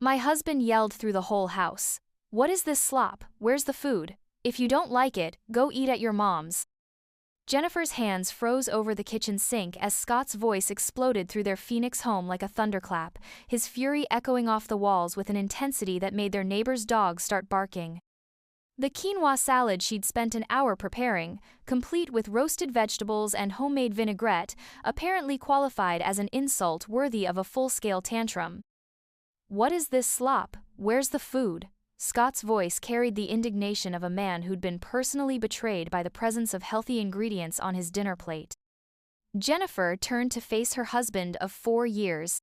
My husband yelled through the whole house. "What is this slop? Where's the food? If you don't like it, go eat at your mom's." Jennifer's hands froze over the kitchen sink as Scott's voice exploded through their Phoenix home like a thunderclap, his fury echoing off the walls with an intensity that made their neighbor's dog start barking. The quinoa salad she'd spent an hour preparing, complete with roasted vegetables and homemade vinaigrette, apparently qualified as an insult worthy of a full-scale tantrum. "What is this slop? Where's the food?" Scott's voice carried the indignation of a man who'd been personally betrayed by the presence of healthy ingredients on his dinner plate. Jennifer turned to face her husband of 4 years.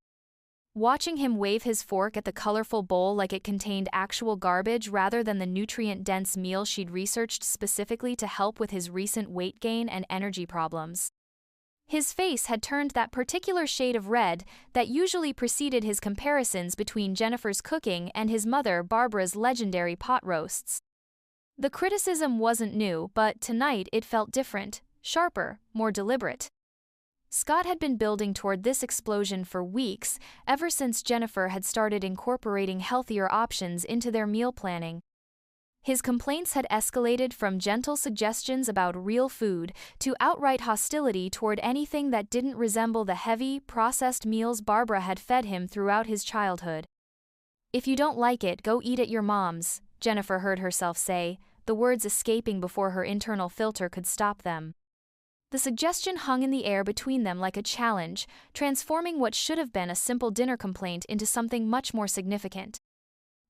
Watching him wave his fork at the colorful bowl like it contained actual garbage rather than the nutrient-dense meal she'd researched specifically to help with his recent weight gain and energy problems. His face had turned that particular shade of red that usually preceded his comparisons between Jennifer's cooking and his mother Barbara's legendary pot roasts. The criticism wasn't new, but tonight it felt different, sharper, more deliberate. Scott had been building toward this explosion for weeks, ever since Jennifer had started incorporating healthier options into their meal planning. His complaints had escalated from gentle suggestions about real food to outright hostility toward anything that didn't resemble the heavy, processed meals Barbara had fed him throughout his childhood. "If you don't like it, go eat at your mom's," Jennifer heard herself say, the words escaping before her internal filter could stop them. The suggestion hung in the air between them like a challenge, transforming what should have been a simple dinner complaint into something much more significant.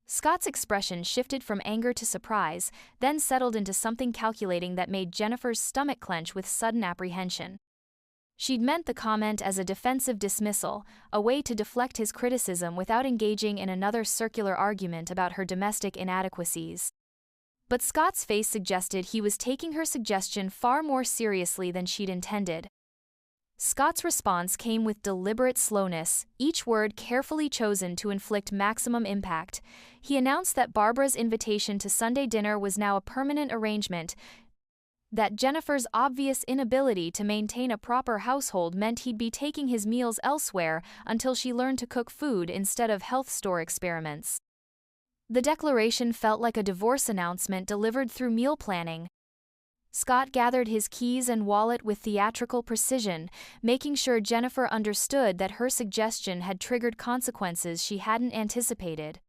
Scott's expression shifted from anger to surprise, then settled into something calculating that made Jennifer's stomach clench with sudden apprehension. She'd meant the comment as a defensive dismissal, a way to deflect his criticism without engaging in another circular argument about her domestic inadequacies. But Scott's face suggested he was taking her suggestion far more seriously than she'd intended. Scott's response came with deliberate slowness, each word carefully chosen to inflict maximum impact. He announced that Barbara's invitation to Sunday dinner was now a permanent arrangement, that Jennifer's obvious inability to maintain a proper household meant he'd be taking his meals elsewhere until she learned to cook food instead of health store experiments. The declaration felt like a divorce announcement delivered through meal planning. Scott gathered his keys and wallet with theatrical precision, making sure Jennifer understood that her suggestion had triggered consequences she hadn't anticipated.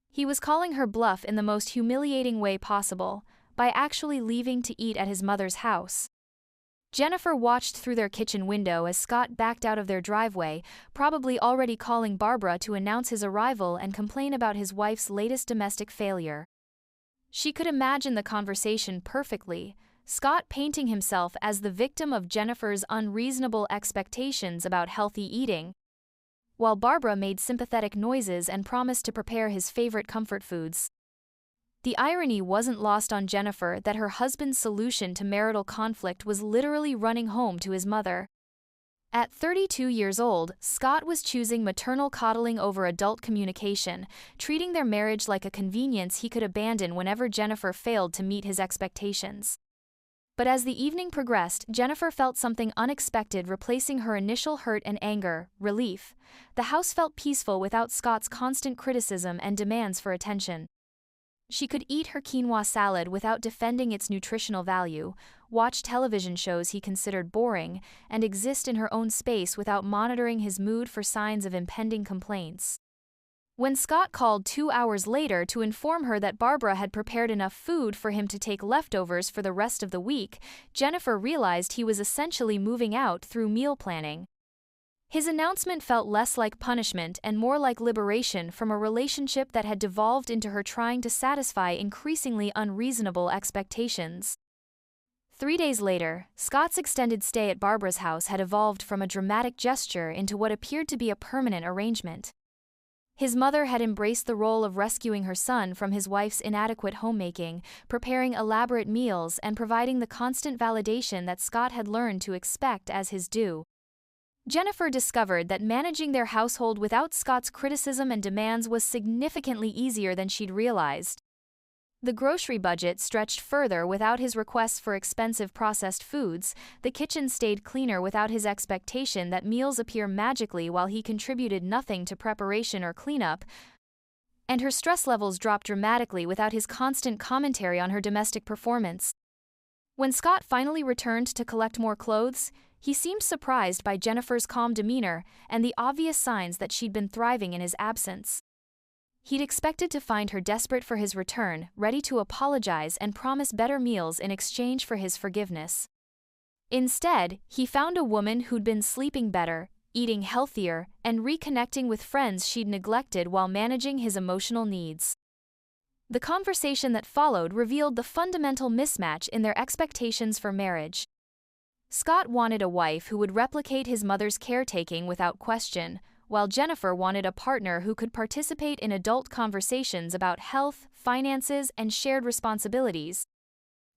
He was calling her bluff in the most humiliating way possible, by actually leaving to eat at his mother's house. Jennifer watched through their kitchen window as Scott backed out of their driveway, probably already calling Barbara to announce his arrival and complain about his wife's latest domestic failure. She could imagine the conversation perfectly, Scott painting himself as the victim of Jennifer's unreasonable expectations about healthy eating, while Barbara made sympathetic noises and promised to prepare his favorite comfort foods. The irony wasn't lost on Jennifer that her husband's solution to marital conflict was literally running home to his mother. At 32 years old, Scott was choosing maternal coddling over adult communication, treating their marriage like a convenience he could abandon whenever Jennifer failed to meet his expectations. But as the evening progressed, Jennifer felt something unexpected replacing her initial hurt and anger, relief. The house felt peaceful without Scott's constant criticism and demands for attention. She could eat her quinoa salad without defending its nutritional value, watch television shows he considered boring, and exist in her own space without monitoring his mood for signs of impending complaints. When Scott called 2 hours later to inform her that Barbara had prepared enough food for him to take leftovers for the rest of the week, Jennifer realized he was essentially moving out through meal planning. His announcement felt less like punishment and more like liberation from a relationship that had devolved into her trying to satisfy increasingly unreasonable expectations. 3 days later, Scott's extended stay at Barbara's house had evolved from a dramatic gesture into what appeared to be a permanent arrangement. His mother had embraced the role of rescuing her son from his wife's inadequate homemaking, preparing elaborate meals and providing the constant validation that Scott had learned to expect as his due. Jennifer discovered that managing their household without Scott's criticism and demands was significantly easier than she'd realized. The grocery budget stretched further without his requests for expensive processed foods, the kitchen stayed cleaner without his expectation that meals appear magically while he contributed nothing to preparation or cleanup, and her stress levels dropped dramatically without his constant commentary on her domestic performance. When Scott finally returned to collect more clothes, he seemed surprised by Jennifer's calm demeanor and the obvious signs that she'd been thriving in his absence. He'd expected to find her desperate for his return, ready to apologize and promise better meals in exchange for his forgiveness. Instead, he found a woman who'd been sleeping better, eating healthier, and reconnecting with friends she'd neglected while managing his emotional needs. The conversation that followed revealed the fundamental mismatch in their expectations for marriage. Scott wanted a wife who would replicate his mother's caretaking without question, while Jennifer wanted a partner who could participate in adult conversations about health, finances, and shared responsibilities.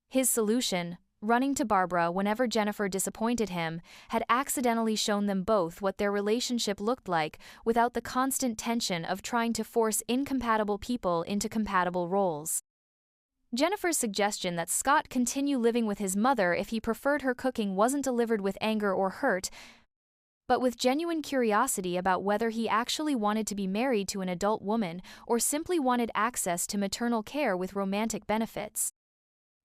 His solution, running to Barbara whenever Jennifer disappointed him, had accidentally shown them both what their relationship looked like without the constant tension of trying to force incompatible people into compatible roles. Jennifer's suggestion that Scott continue living with his mother if he preferred her cooking wasn't delivered with anger or hurt, but with genuine curiosity about whether he actually wanted to be married to an adult woman or simply wanted access to maternal care with romantic benefits.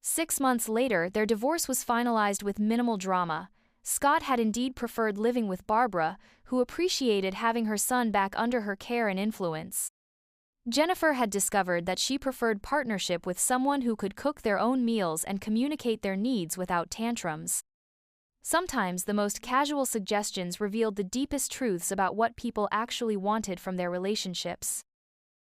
6 months later, their divorce was finalized with minimal drama. Scott had indeed preferred living with Barbara, who appreciated having her son back under her care and influence. Jennifer had discovered that she preferred partnership with someone who could cook their own meals and communicate their needs without tantrums. Sometimes the most casual suggestions revealed the deepest truths about what people actually wanted from their relationships.